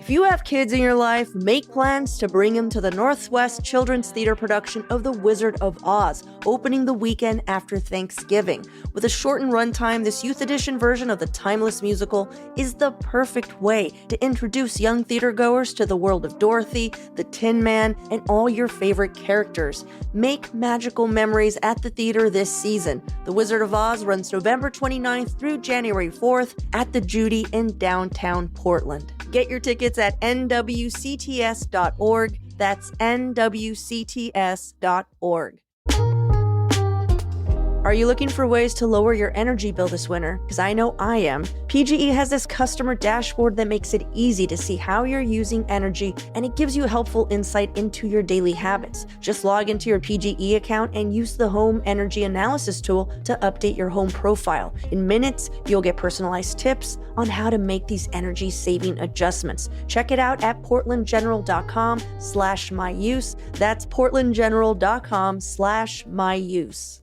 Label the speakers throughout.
Speaker 1: If you have kids in your life, make plans to bring them to the Northwest Children's Theater production of The Wizard of Oz, opening the weekend after Thanksgiving. With a shortened runtime, this youth edition version of the timeless musical is the perfect way to introduce young theatergoers to the world of Dorothy, the Tin Man, and all your favorite characters. Make magical memories at the theater this season. The Wizard of Oz runs November 29th through January 4th at the Judy in downtown Portland. Get your tickets at nwcts.org. That's nwcts.org. Are you looking for ways to lower your energy bill this winter? Because I know I am. PGE has this customer dashboard that makes it easy to see how you're using energy, and it gives you helpful insight into your daily habits. Just log into your PGE account and use the Home Energy Analysis tool to update your home profile. In minutes, you'll get personalized tips on how to make these energy-saving adjustments. Check it out at portlandgeneral.com/myuse. That's portlandgeneral.com/myuse.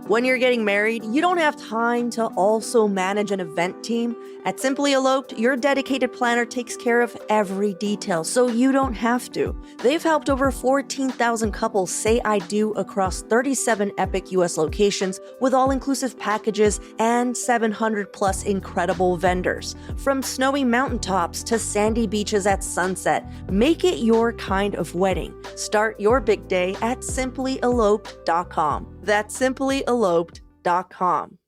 Speaker 1: When you're getting married, you don't have time to also manage an event team. At Simply Eloped, your dedicated planner takes care of every detail, so you don't have to. They've helped over 14,000 couples say I do across 37 epic U.S. locations with all-inclusive packages and 700 plus incredible vendors. From snowy mountaintops to sandy beaches at sunset, make it your kind of wedding. Start your big day at simplyeloped.com. That's simplyeloped.com.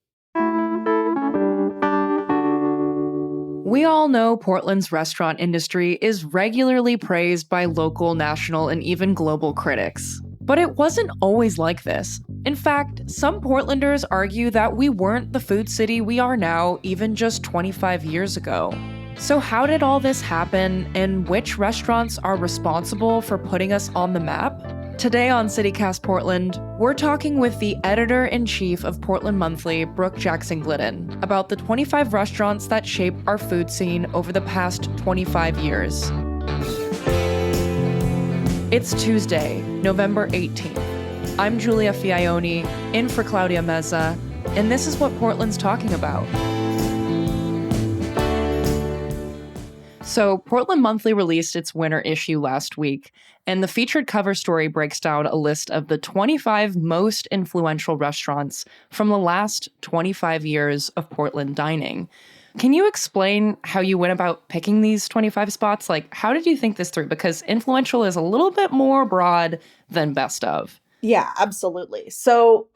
Speaker 2: We all know Portland's restaurant industry is regularly praised by local, national, and even global critics. But it wasn't always like this. In fact, some Portlanders argue that we weren't the food city we are now even just 25 years ago. So how did all this happen, and which restaurants are responsible for putting us on the map? Today on CityCast Portland, we're talking with the editor-in-chief of Portland Monthly, Brooke Jackson-Glidden, about the 25 restaurants that shaped our food scene over the past 25 years. It's Tuesday, November 18th. I'm Julia Fiaioni, in for Claudia Meza, and this is what Portland's talking about. So, Portland Monthly released its winter issue last week, and the featured cover story breaks down a list of the 25 most influential restaurants from the last 25 years of Portland dining. Can you explain how you went about picking these 25 spots? Like, how did you think this through? Because influential is a little bit more broad than best of.
Speaker 3: Yeah, absolutely. So,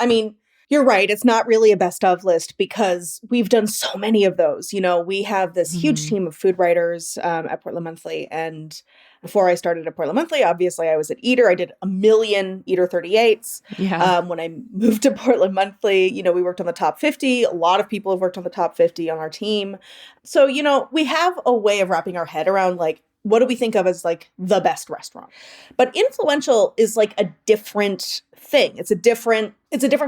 Speaker 3: you're right. It's not really a best of list because we've done so many of those. You know, we have this huge team of food writers at Portland Monthly. And before I started at Portland Monthly, obviously I was at Eater. I did a million Eater 38s.
Speaker 2: Yeah.
Speaker 3: When I moved to Portland Monthly, we worked on the top 50. A lot of people have worked on the top 50 on our team. So, we have a way of wrapping our head around what do we think of as the best restaurant? But influential is a different thing. It's a different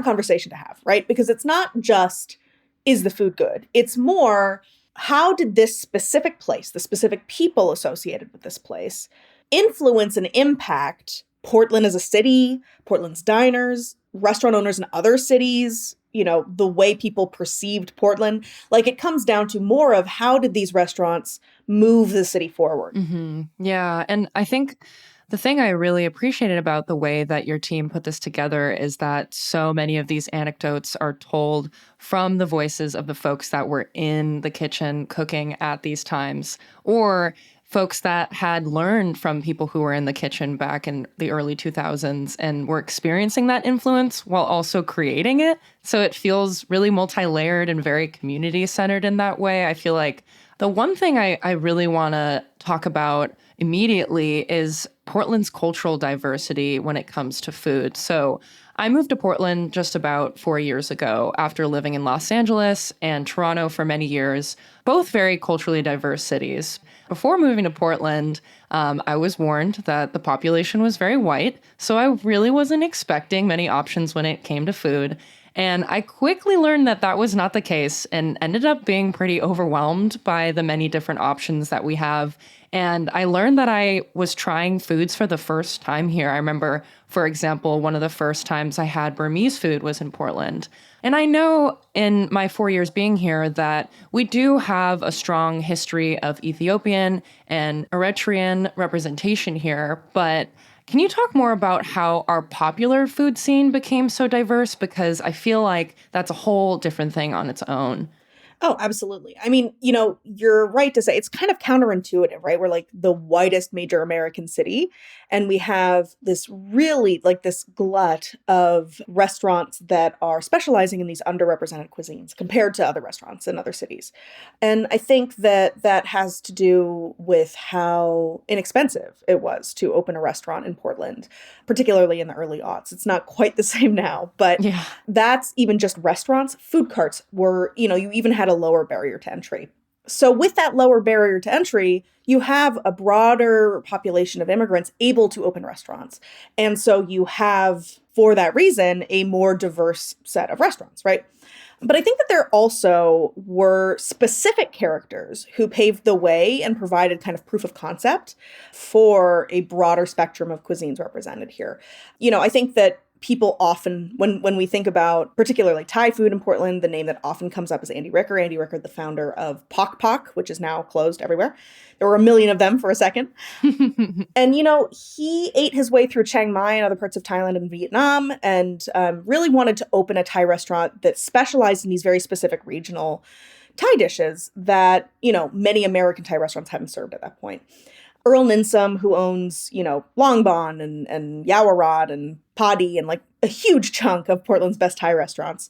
Speaker 3: conversation to have, right? Because it's not just, is the food good? It's more, how did this specific place, the specific people associated with this place, influence and impact Portland as a city, Portland's diners, restaurant owners in other cities, the way people perceived Portland. It comes down to more of how did these restaurants move the city forward.
Speaker 2: Mm-hmm. Yeah. And I think the thing I really appreciated about the way that your team put this together is that so many of these anecdotes are told from the voices of the folks that were in the kitchen cooking at these times, or folks that had learned from people who were in the kitchen back in the early 2000s and were experiencing that influence while also creating it. So it feels really multi-layered and very community-centered in that way. I feel like the one thing I really want to talk about immediately is Portland's cultural diversity when it comes to food. So I moved to Portland just about 4 years ago after living in Los Angeles and Toronto for many years, both very culturally diverse cities. Before moving to Portland, I was warned that the population was very white, so I really wasn't expecting many options when it came to food. And I quickly learned that that was not the case and ended up being pretty overwhelmed by the many different options that we have. And I learned that I was trying foods for the first time here. I remember, for example, one of the first times I had Burmese food was in Portland. And I know in my 4 years being here that we do have a strong history of Ethiopian and Eritrean representation here, but can you talk more about how our popular food scene became so diverse? Because I feel like that's a whole different thing on its own.
Speaker 3: Oh, absolutely. I mean, you're right to say it's kind of counterintuitive, right? We're like the whitest major American city, and we have this really like this glut of restaurants that are specializing in these underrepresented cuisines compared to other restaurants in other cities. And I think that that has to do with how inexpensive it was to open a restaurant in Portland, particularly in the early aughts. It's not quite the same now, but
Speaker 2: Yeah.
Speaker 3: that's even just restaurants. Food carts were, you even had a lower barrier to entry. So with that lower barrier to entry, you have a broader population of immigrants able to open restaurants. And so you have, for that reason, a more diverse set of restaurants, right? But I think that there also were specific characters who paved the way and provided kind of proof of concept for a broader spectrum of cuisines represented here. I think that people often, when we think about particularly Thai food in Portland, the name that often comes up is Andy Ricker. Andy Ricker, the founder of Pok Pok, which is now closed everywhere. There were a million of them for a second. And, he ate his way through Chiang Mai and other parts of Thailand and Vietnam and really wanted to open a Thai restaurant that specialized in these very specific regional Thai dishes that, many American Thai restaurants hadn't served at that point. Earl Ninsom, who owns, Long Bon and Yaowarat and Padi and like a huge chunk of Portland's best Thai restaurants,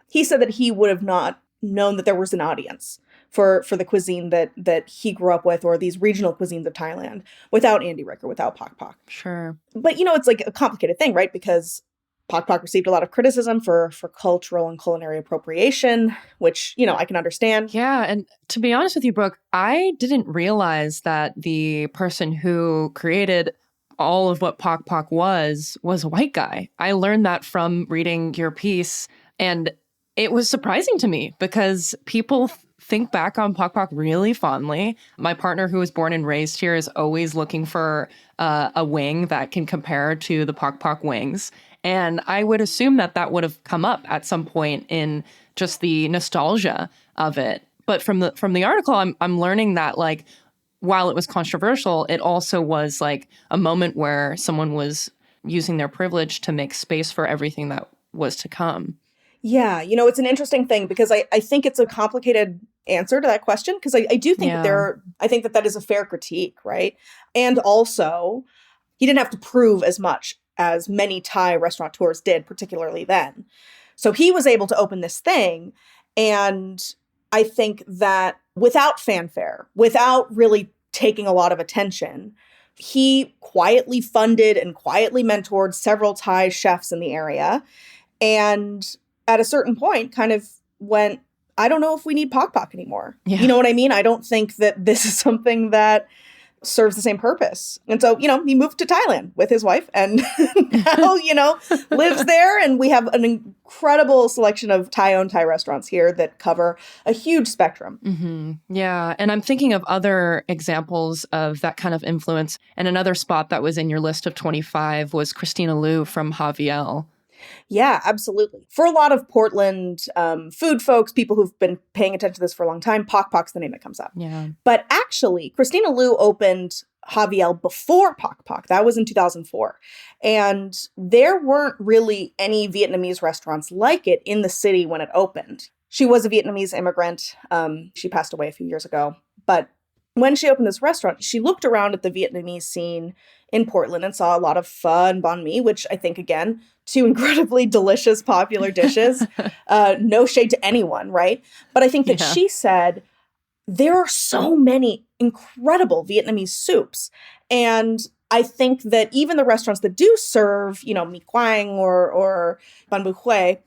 Speaker 3: he said that he would have not known that there was an audience for the cuisine that he grew up with or these regional cuisines of Thailand without Andy Ricker, without Pok Pok.
Speaker 2: Sure.
Speaker 3: But, it's like a complicated thing, right? Because Pok Pok received a lot of criticism for cultural and culinary appropriation, which, I can understand.
Speaker 2: Yeah. And to be honest with you, Brooke, I didn't realize that the person who created all of what Pok Pok was a white guy. I learned that from reading your piece. And it was surprising to me because people think back on Pok Pok really fondly. My partner, who was born and raised here, is always looking for a wing that can compare to the Pok Pok wings. And I would assume that that would have come up at some point in just the nostalgia of it. But from the article, I'm learning that like while it was controversial, it also was like a moment where someone was using their privilege to make space for everything that was to come.
Speaker 3: Yeah, it's an interesting thing because I think it's a complicated answer to that question because I do think I think that is a fair critique, right? And also, he didn't have to prove as much as many Thai restaurateurs did, particularly then. So he was able to open this thing. And I think that without fanfare, without really taking a lot of attention, he quietly funded and quietly mentored several Thai chefs in the area. And at a certain point kind of went, I don't know if we need Pok Pok anymore.
Speaker 2: Yeah.
Speaker 3: You know what I mean? I don't think that this is something that serves the same purpose. And so, he moved to Thailand with his wife and now, lives there. And we have an incredible selection of Thai-owned Thai restaurants here that cover a huge spectrum.
Speaker 2: Mm-hmm. Yeah. And I'm thinking of other examples of that kind of influence. And another spot that was in your list of 25 was Christina Liu from Javiel.
Speaker 3: Yeah, absolutely. For a lot of Portland food folks, people who've been paying attention to this for a long time, Pok Pok's the name that comes up.
Speaker 2: Yeah.
Speaker 3: But actually, Christina Liu opened Javiel before Pok Pok. That was in 2004. And there weren't really any Vietnamese restaurants like it in the city when it opened. She was a Vietnamese immigrant. She passed away a few years ago. But when she opened this restaurant, she looked around at the Vietnamese scene in Portland and saw a lot of pho and banh mi, which I think, again, two incredibly delicious, popular dishes. No shade to anyone, right? But I think that she said, there are so many incredible Vietnamese soups. And I think that even the restaurants that do serve, mi quang or banh bu hue,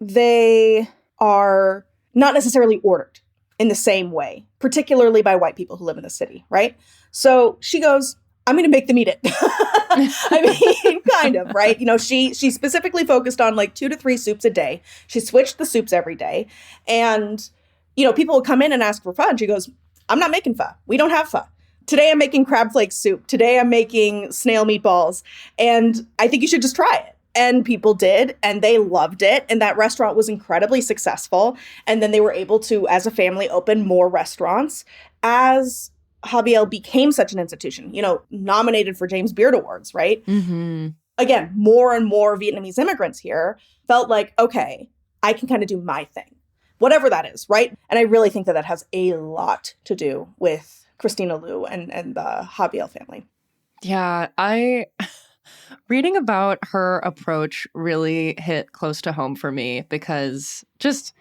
Speaker 3: they are not necessarily ordered in the same way, particularly by white people who live in the city, right? So she goes, I'm going to make them eat it. I mean, kind of, right? She specifically focused on like 2 to 3 soups a day. She switched the soups every day. And, people would come in and ask for pho. And she goes, I'm not making pho. We don't have pho. Today I'm making crab flake soup. Today I'm making snail meatballs. And I think you should just try it. And people did, and they loved it. And that restaurant was incredibly successful. And then they were able to, as a family, open more restaurants as Javiel became such an institution, nominated for James Beard Awards, right?
Speaker 2: Mm-hmm.
Speaker 3: Again, more and more Vietnamese immigrants here felt like, okay, I can kind of do my thing, whatever that is, right? And I really think that that has a lot to do with Christina Liu and the Javiel family.
Speaker 2: Yeah, reading about her approach really hit close to home for me because just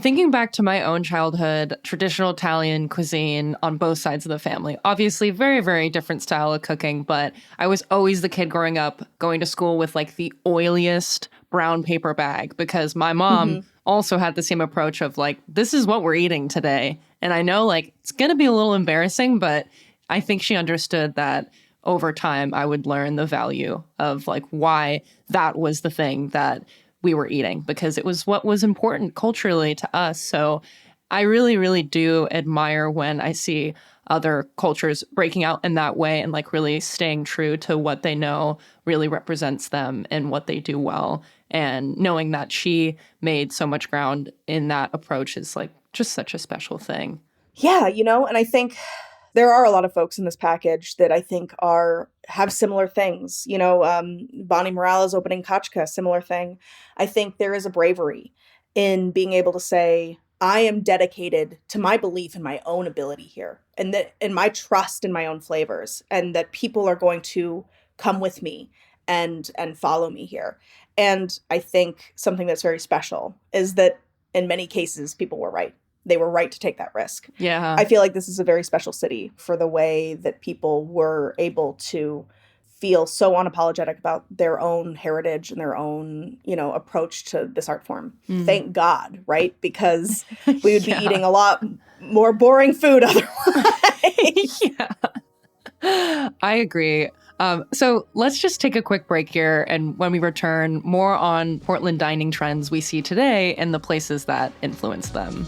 Speaker 2: thinking back to my own childhood, traditional Italian cuisine on both sides of the family, obviously very, very different style of cooking, but I was always the kid growing up going to school with like the oiliest brown paper bag because my mom also had the same approach of like, this is what we're eating today. And I know like it's going to be a little embarrassing, but I think she understood that over time I would learn the value of like why that was the thing that we were eating because it was what was important culturally to us. So I really, really do admire when I see other cultures breaking out in that way and like really staying true to what they know really represents them and what they do well. And knowing that she made so much ground in that approach is like just such a special thing.
Speaker 3: Yeah, and I think there are a lot of folks in this package that I think have similar things. Bonnie Morales opening Kachka, similar thing. I think there is a bravery in being able to say, I am dedicated to my belief in my own ability here and my trust in my own flavors and that people are going to come with me and follow me here. And I think something that's very special is that in many cases, people were right. They were right to take that risk.
Speaker 2: Yeah.
Speaker 3: I feel like this is a very special city for the way that people were able to feel so unapologetic about their own heritage and their own, approach to this art form. Thank God, right? Because we would be eating a lot more boring food otherwise.
Speaker 2: Yeah. I agree. So let's just take a quick break here. And when we return, more on Portland dining trends we see today and the places that influence them.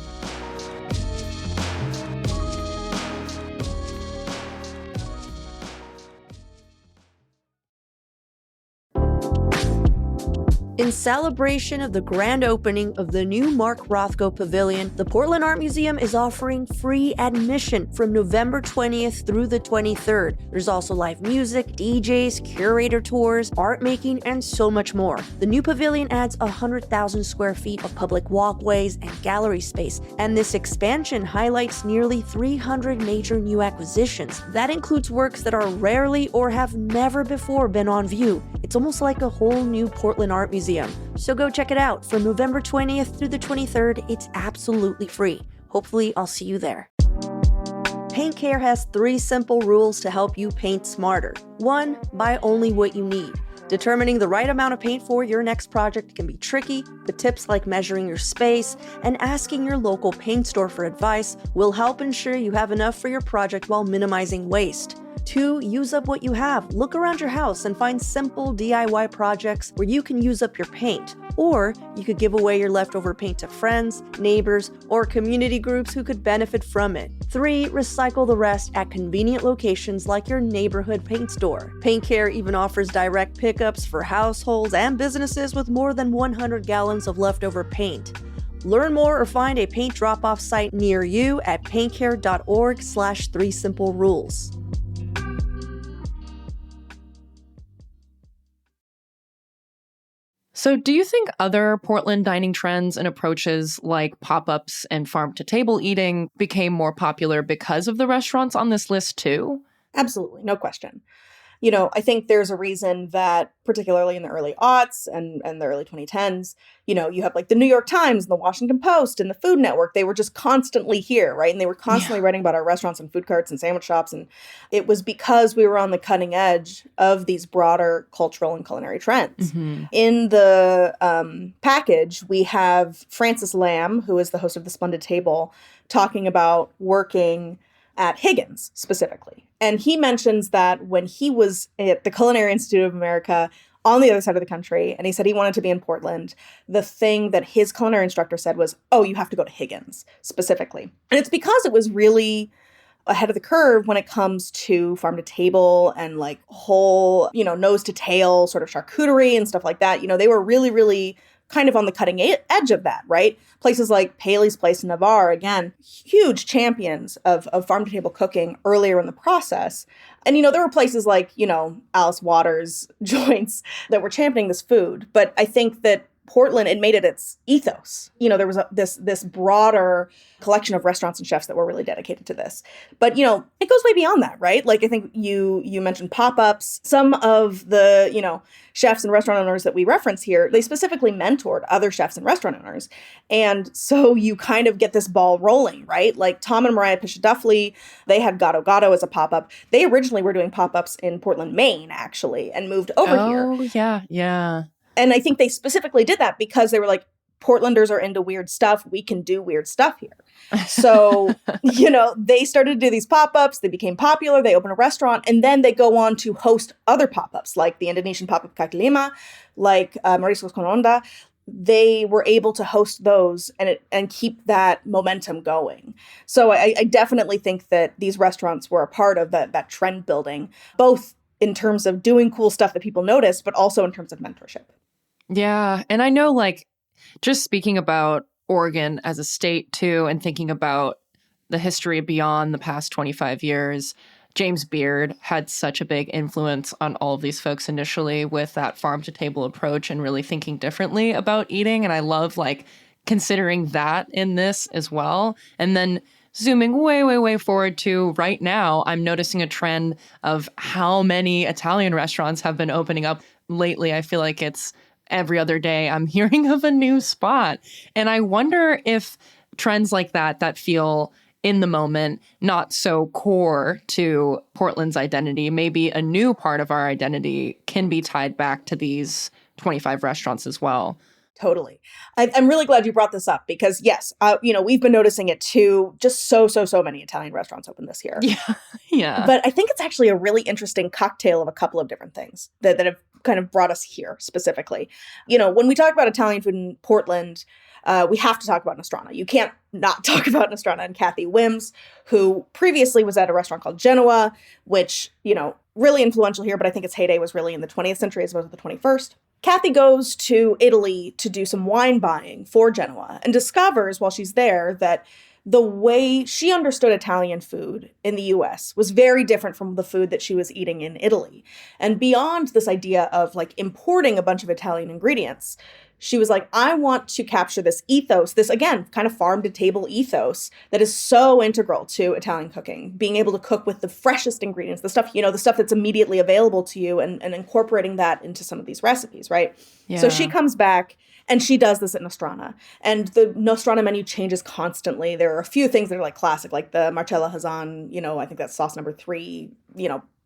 Speaker 1: In celebration of the grand opening of the new Mark Rothko Pavilion, the Portland Art Museum is offering free admission from November 20th through the 23rd. There's also live music, DJs, curator tours, art making, and so much more. The new pavilion adds 100,000 square feet of public walkways and gallery space, and this expansion highlights nearly 300 major new acquisitions. That includes works that are rarely or have never before been on view. It's almost like a whole new Portland Art Museum. So go check it out. From November 20th through the 23rd, it's absolutely free. Hopefully, I'll see you there. Paint Care has 3 simple rules to help you paint smarter. 1, buy only what you need. Determining the right amount of paint for your next project can be tricky, but tips like measuring your space and asking your local paint store for advice will help ensure you have enough for your project while minimizing waste. 2, use up what you have. Look around your house and find simple DIY projects where you can use up your paint. Or you could give away your leftover paint to friends, neighbors, or community groups who could benefit from it. 3, recycle the rest at convenient locations like your neighborhood paint store. Paint Care even offers direct pickups for households and businesses with more than 100 gallons of leftover paint. Learn more or find a paint drop-off site near you at paintcare.org/3simplerules.
Speaker 2: So do you think other Portland dining trends and approaches like pop-ups and farm-to-table eating became more popular because of the restaurants on this list too?
Speaker 3: Absolutely, no question. I think there's a reason that, particularly in the early aughts and the early 2010s, you have like the New York Times and the Washington Post and the Food Network. They were just constantly here, right? And they were constantly writing about our restaurants and food carts and sandwich shops. And it was because we were on the cutting edge of these broader cultural and culinary trends. In the package, we have Francis Lamb, who is the host of The Splendid Table, talking about working at Higgins specifically. And he mentions that when he was at the Culinary Institute of America on the other side of the country, and he said he wanted to be in Portland, the thing that his culinary instructor said was, oh, you have to go to Higgins specifically. And it's because it was really ahead of the curve when it comes to farm to table and like whole, nose to tail sort of charcuterie and stuff like that. They were really, really kind of on the cutting edge of that, right? Places like Paley's Place in Navarre, again, huge champions of farm to table cooking earlier in the process. And, there were places like, Alice Waters joints that were championing this food. But I think that Portland, it made it its ethos. There was this broader collection of restaurants and chefs that were really dedicated to this. But, it goes way beyond that, right? Like, I think you mentioned pop-ups. Some of the, chefs and restaurant owners that we reference here, they specifically mentored other chefs and restaurant owners. And so you kind of get this ball rolling, right? Like Tom and Mariah Pisciduffly, they had Gato Gato as a pop-up. They originally were doing pop-ups in Portland, Maine, actually, and moved over here.
Speaker 2: Oh, yeah.
Speaker 3: And I think they specifically did that because they were like, Portlanders are into weird stuff. We can do weird stuff here. So, they started to do these pop-ups. They became popular. They opened a restaurant. And then they go on to host other pop-ups, like the Indonesian pop-up Kaki Lima, like Mariscos con Onda. They were able to host those and keep that momentum going. So I definitely think that these restaurants were a part of that trend building, both in terms of doing cool stuff that people notice, but also in terms of mentorship.
Speaker 2: Yeah. And I know, like, just speaking about Oregon as a state, too, and thinking about the history beyond the past 25 years, James Beard had such a big influence on all of these folks initially with that farm-to-table approach and really thinking differently about eating. And I love, like, considering that in this as well. And then zooming way, way, way forward to right now, I'm noticing a trend of how many Italian restaurants have been opening up lately. I feel like it's every other day I'm hearing of a new spot. And I wonder if trends like that feel in the moment not so core to Portland's identity, maybe a new part of our identity can be tied back to these 25 restaurants as well.
Speaker 3: Totally. I'm really glad you brought this up because, yes, we've been noticing it too. Just so many Italian restaurants open this year.
Speaker 2: Yeah.
Speaker 3: But I think it's actually a really interesting cocktail of a couple of different things that have kind of brought us here specifically. When we talk about Italian food in Portland, we have to talk about Nostrana. You can't not talk about Nostrana and Kathy Wims, who previously was at a restaurant called Genoa, which, really influential here, but I think its heyday was really in the 20th century as opposed to the 21st. Kathy goes to Italy to do some wine buying for Genoa and discovers while she's there that the way she understood Italian food in the US was very different from the food that she was eating in Italy. And beyond this idea of like importing a bunch of Italian ingredients, she was like, I want to capture this ethos, this, again, kind of farm to table ethos that is so integral to Italian cooking, being able to cook with the freshest ingredients, the stuff that's immediately available to you and incorporating that into some of these recipes, right?
Speaker 2: Yeah.
Speaker 3: So she comes back and she does this at Nostrana. And the Nostrana menu changes constantly. There are a few things that are like classic, like the Marcella Hazan, I think that's sauce number 3,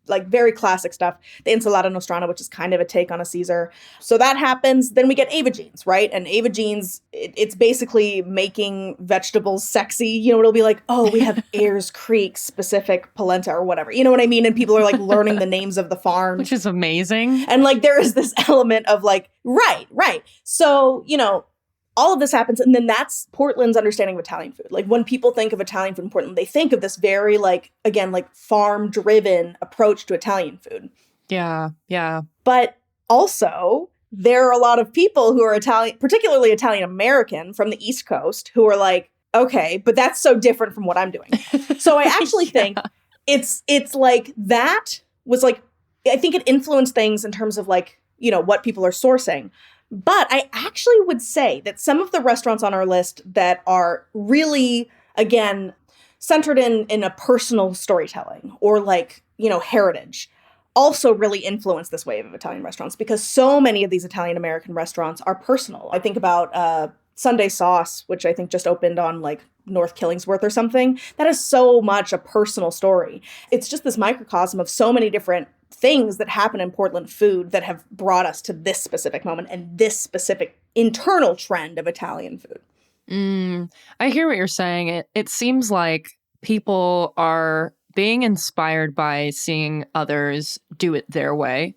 Speaker 3: like very classic stuff. The Insalata Nostrana, which is kind of a take on a Caesar. So that happens. Then we get Ava Jeans, right? And Ava Jeans, it's basically making vegetables sexy. It'll be like, oh, we have Ayers Creek specific polenta or whatever. You know what I mean? And people are like learning the names of the farms.
Speaker 2: Which is amazing.
Speaker 3: And like there is this element of like, right. So, all of this happens, and then that's Portland's understanding of Italian food. Like when people think of Italian food in Portland, they think of this very farm-driven approach to Italian food.
Speaker 2: Yeah.
Speaker 3: But also, there are a lot of people who are Italian, particularly Italian-American from the East Coast, who are like, okay, but that's so different from what I'm doing. So I actually think it's like that was like, I think it influenced things in terms of like, what people are sourcing. But I actually would say that some of the restaurants on our list that are really, again, centered in a personal storytelling or like, heritage also really influence this wave of Italian restaurants because so many of these Italian-American restaurants are personal. I think about Sunday Sauce, which I think just opened on like North Killingsworth or something. That is so much a personal story. It's just this microcosm of so many different things that happen in Portland food that have brought us to this specific moment and this specific internal trend of Italian food.
Speaker 2: I hear what you're saying. It seems like people are being inspired by seeing others do it their way,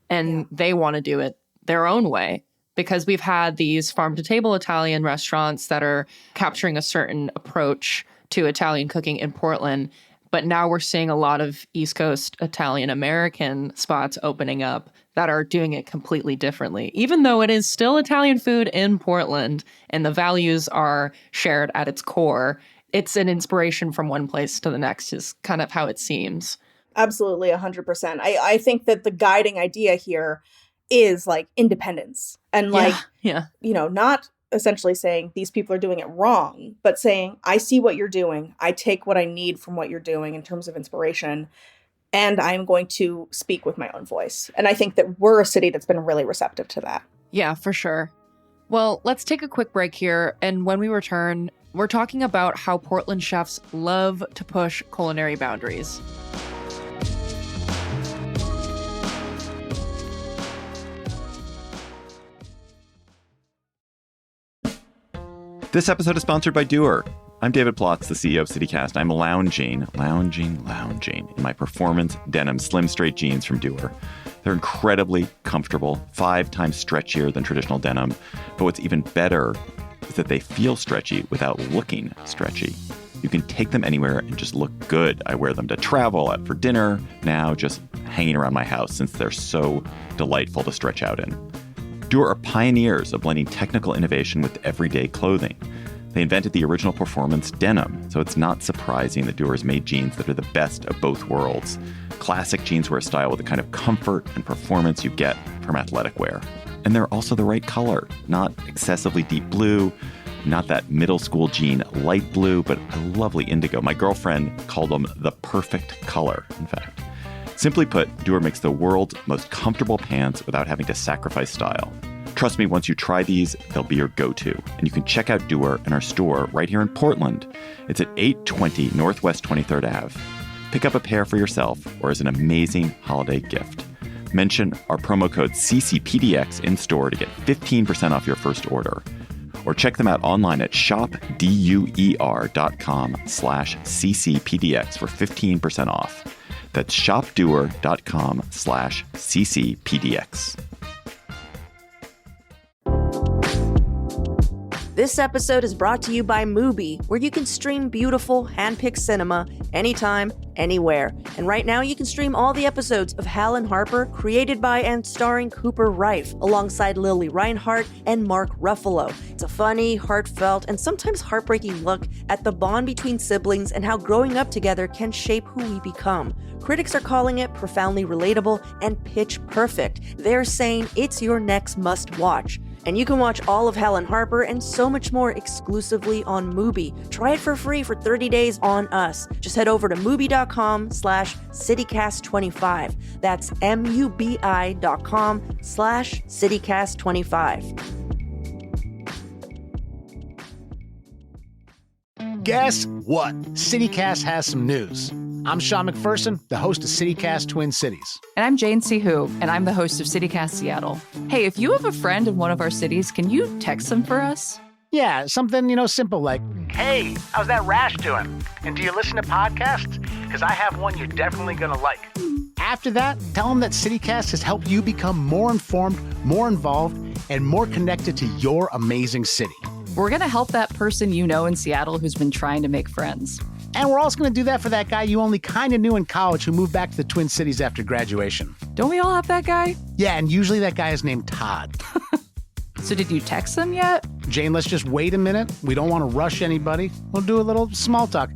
Speaker 2: and they want to do it their own way. Because we've had these farm-to-table Italian restaurants that are capturing a certain approach to Italian cooking in Portland. But now we're seeing a lot of East Coast Italian American spots opening up that are doing it completely differently, even though it is still Italian food in Portland and the values are shared at its core. It's an inspiration from one place to the next is kind of how it seems.
Speaker 3: Absolutely, 100%. I think that the guiding idea here is like independence and like,
Speaker 2: Yeah.
Speaker 3: not essentially saying these people are doing it wrong, but saying, I see what you're doing. I take what I need from what you're doing in terms of inspiration, and I'm going to speak with my own voice. And I think that we're a city that's been really receptive to that.
Speaker 2: Yeah, for sure. Well, let's take a quick break here. And when we return, we're talking about how Portland chefs love to push culinary boundaries.
Speaker 4: This episode is sponsored by Doer. I'm David Plotz, the CEO of CityCast. I'm lounging in my performance denim slim straight jeans from Doer. They're incredibly comfortable, 5 times stretchier than traditional denim. But what's even better is that they feel stretchy without looking stretchy. You can take them anywhere and just look good. I wear them to travel, out for dinner, now just hanging around my house since they're so delightful to stretch out in. Doer are pioneers of blending technical innovation with everyday clothing. They invented the original performance denim, so it's not surprising that Doer has made jeans that are the best of both worlds. Classic jeanswear style with the kind of comfort and performance you get from athletic wear. And they're also the right color, not excessively deep blue, not that middle school jean light blue, but a lovely indigo. My girlfriend called them the perfect color, in fact. Simply put, Doer makes the world's most comfortable pants without having to sacrifice style. Trust me, once you try these, they'll be your go-to. And you can check out Doer in our store right here in Portland. It's at 820 Northwest 23rd Ave. Pick up a pair for yourself or as an amazing holiday gift. Mention our promo code CCPDX in store to get 15% off your first order. Or check them out online at shopduer.com/CCPDX for 15% off. That's shopdoer.com/CCPDX.
Speaker 1: This episode is brought to you by Mubi, where you can stream beautiful, hand-picked cinema anytime, anywhere. And right now, you can stream all the episodes of Hal and Harper, created by and starring Cooper Rife, alongside Lily Reinhart and Mark Ruffalo. It's a funny, heartfelt, and sometimes heartbreaking look at the bond between siblings and how growing up together can shape who we become. Critics are calling it profoundly relatable and pitch perfect. They're saying it's your next must-watch. And you can watch all of Hal and Harper and so much more exclusively on Mubi. Try it for free for 30 days on us. Just head over to Mubi.com/CityCast25. That's MUBI.com/CityCast25.
Speaker 5: Guess what? CityCast has some news. I'm Sean McPherson, the host of CityCast Twin Cities.
Speaker 6: And I'm Jane Sihu, and I'm the host of CityCast Seattle. Hey, if you have a friend in one of our cities, can you text them for us?
Speaker 5: Yeah, something, simple like, hey, how's that rash doing? And do you listen to podcasts? Because I have one you're definitely going to like. After that, tell them that CityCast has helped you become more informed, more involved, and more connected to your amazing city.
Speaker 6: We're going to help that person you know in Seattle who's been trying to make friends.
Speaker 5: And we're also going to do that for that guy you only kind of knew in college who moved back to the Twin Cities after graduation.
Speaker 6: Don't we all have that guy?
Speaker 5: Yeah, and usually that guy is named Todd.
Speaker 6: So did you text them yet?
Speaker 5: Jane, let's just wait a minute. We don't want to rush anybody. We'll do a little small talk.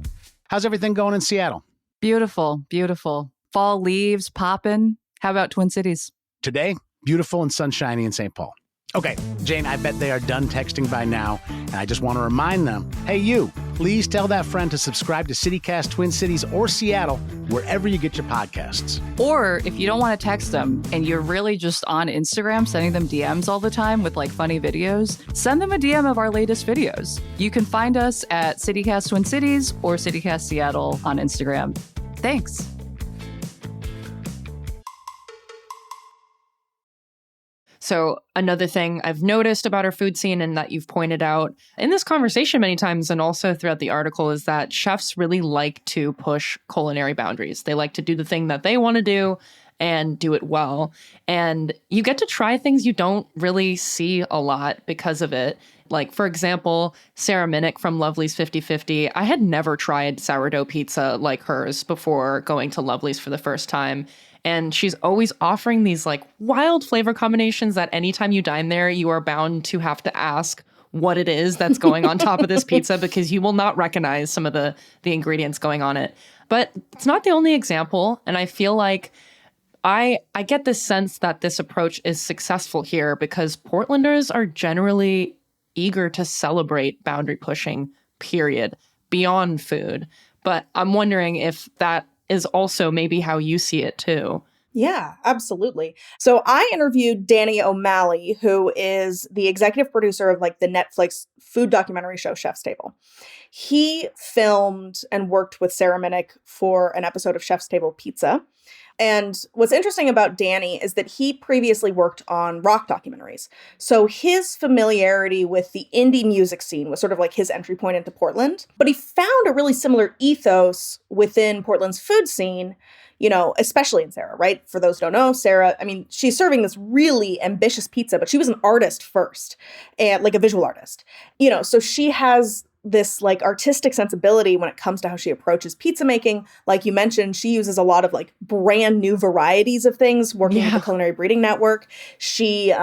Speaker 5: How's everything going in Seattle?
Speaker 6: Beautiful, beautiful. Fall leaves popping. How about Twin Cities?
Speaker 5: Today, beautiful and sunshiny in St. Paul. Okay, Jane, I bet they are done texting by now, and I just want to remind them, hey, you, please tell that friend to subscribe to CityCast Twin Cities or Seattle, wherever you get your podcasts.
Speaker 6: Or if you don't want to text them and you're really just on Instagram sending them DMs all the time with like funny videos, send them a DM of our latest videos. You can find us at CityCast Twin Cities or CityCast Seattle on Instagram. Thanks.
Speaker 2: So another thing I've noticed about our food scene and that you've pointed out in this conversation many times and also throughout the article is that chefs really like to push culinary boundaries. They like to do the thing that they want to do and do it well. And you get to try things you don't really see a lot because of it. Like, for example, Sarah Minnick from Lovely's 50/50. I had never tried sourdough pizza like hers before going to Lovely's for the first time. And she's always offering these like wild flavor combinations that anytime you dine there, you are bound to have to ask what it is that's going on top of this pizza, because you will not recognize some of the ingredients going on it. But it's not the only example. And I feel like I get this sense that this approach is successful here because Portlanders are generally eager to celebrate boundary pushing, period, beyond food. But I'm wondering if that is also maybe how you see it too.
Speaker 3: Yeah, absolutely. So I interviewed Danny O'Malley, who is the executive producer of like the Netflix food documentary show Chef's Table. He filmed and worked with Sarah Minnick for an episode of Chef's Table Pizza. And what's interesting about Danny is that he previously worked on rock documentaries. So his familiarity with the indie music scene was sort of like his entry point into Portland. But he found a really similar ethos within Portland's food scene, you know, especially in Sarah, right? For those who don't know, Sarah, I mean, she's serving this really ambitious pizza, but she was an artist first, and like a visual artist, you know, so she has this like artistic sensibility when it comes to how she approaches pizza making. Like you mentioned, she uses a lot of like brand new varieties of things, working with the Culinary Breeding Network. She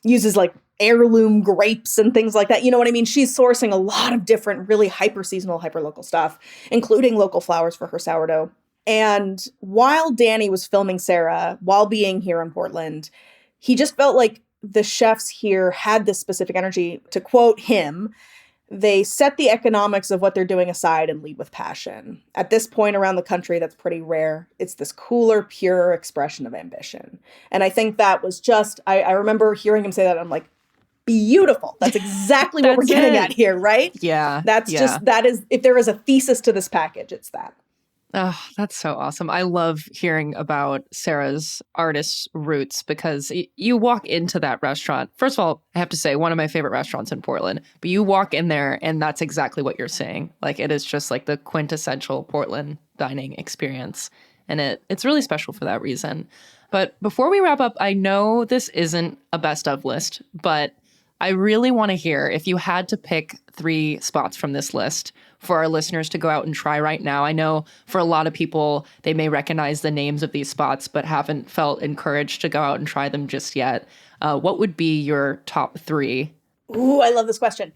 Speaker 3: uses like heirloom grapes and things like that. You know what I mean? She's sourcing a lot of different, really hyper seasonal, hyper local stuff, including local flowers for her sourdough. And while Danny was filming Sarah, while being here in Portland, he just felt like the chefs here had this specific energy. To quote him, they set the economics of what they're doing aside and lead with passion. At this point around the country, that's pretty rare. It's this cooler, pure expression of ambition. And I think that was just, I remember hearing him say that, and I'm like, beautiful. That's exactly what we're getting at here, right?
Speaker 2: Yeah.
Speaker 3: That is, if there is a thesis to this package, it's that.
Speaker 2: Oh, that's so awesome. I love hearing about Sarah's artist roots because you walk into that restaurant. First of all, I have to say, one of my favorite restaurants in Portland, but you walk in there and that's exactly what you're saying. Like, it is just like the quintessential Portland dining experience. And it's really special for that reason. But before we wrap up, I know this isn't a best of list, but I really want to hear if you had to pick 3 spots from this list for our listeners to go out and try right now. I know for a lot of people, they may recognize the names of these spots, but haven't felt encouraged to go out and try them just yet. What would be your top 3?
Speaker 3: Ooh, I love this question.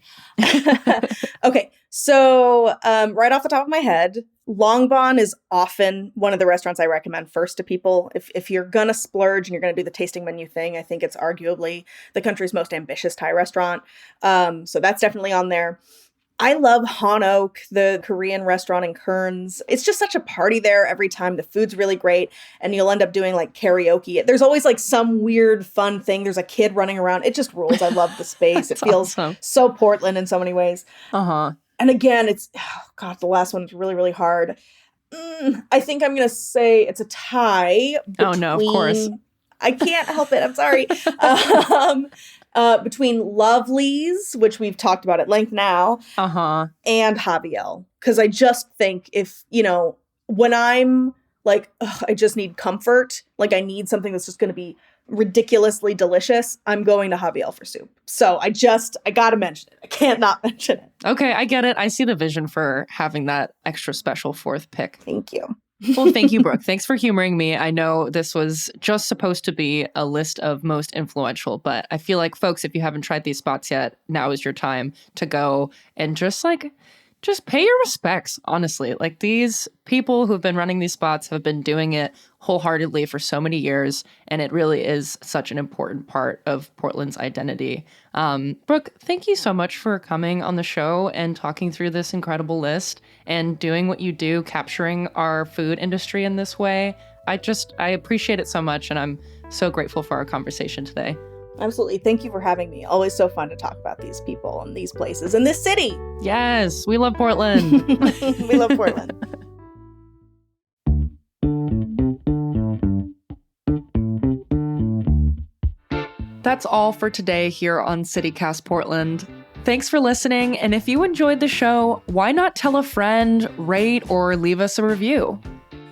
Speaker 3: Okay, so right off the top of my head, Long Bon is often one of the restaurants I recommend first to people. If you're going to splurge and you're going to do the tasting menu thing, I think it's arguably the country's most ambitious Thai restaurant. So that's definitely on there. I love Han Ok, the Korean restaurant in Kearns. It's just such a party there every time. The food's really great. And you'll end up doing like karaoke. There's always like some weird fun thing. There's a kid running around. It just rules. I love the space. It feels
Speaker 2: awesome.
Speaker 3: So Portland in so many ways.
Speaker 2: Uh-huh.
Speaker 3: And again, the last one's really, really hard. I think I'm going to say it's a tie.
Speaker 2: Oh, no, of course.
Speaker 3: I can't help it. I'm sorry. Between Lovely's, which we've talked about at length now, and Javiel. Because I just think if, you know, when I'm like, I just need comfort, like I need something that's just going to be ridiculously delicious, I'm going to Javiel for soup. So I got to mention it. I can't not mention it.
Speaker 2: Okay, I get it. I see the vision for having that extra special 4th pick.
Speaker 3: Thank you.
Speaker 2: Well, thank you, Brooke. Thanks for humoring me. I know this was just supposed to be a list of most influential, but I feel like, folks, if you haven't tried these spots yet, now is your time to go and just pay your respects, honestly. Like, these people who've been running these spots have been doing it wholeheartedly for so many years, and it really is such an important part of Portland's identity. Brooke, thank you so much for coming on the show and talking through this incredible list and doing what you do, capturing our food industry in this way. I appreciate it so much, and I'm so grateful for our conversation today.
Speaker 3: Absolutely. Thank you for having me. Always so fun to talk about these people and these places and this city.
Speaker 2: Yes, we love Portland.
Speaker 3: We love Portland.
Speaker 2: That's all for today here on CityCast Portland. Thanks for listening, and if you enjoyed the show, why not tell a friend, rate, or leave us a review?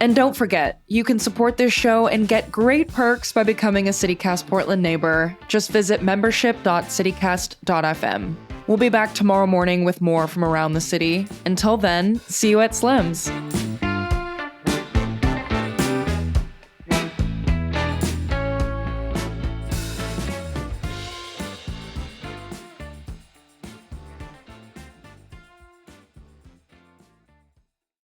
Speaker 2: And don't forget, you can support this show and get great perks by becoming a CityCast Portland neighbor. Just visit membership.citycast.fm. We'll be back tomorrow morning with more from around the city. Until then, see you at Slim's.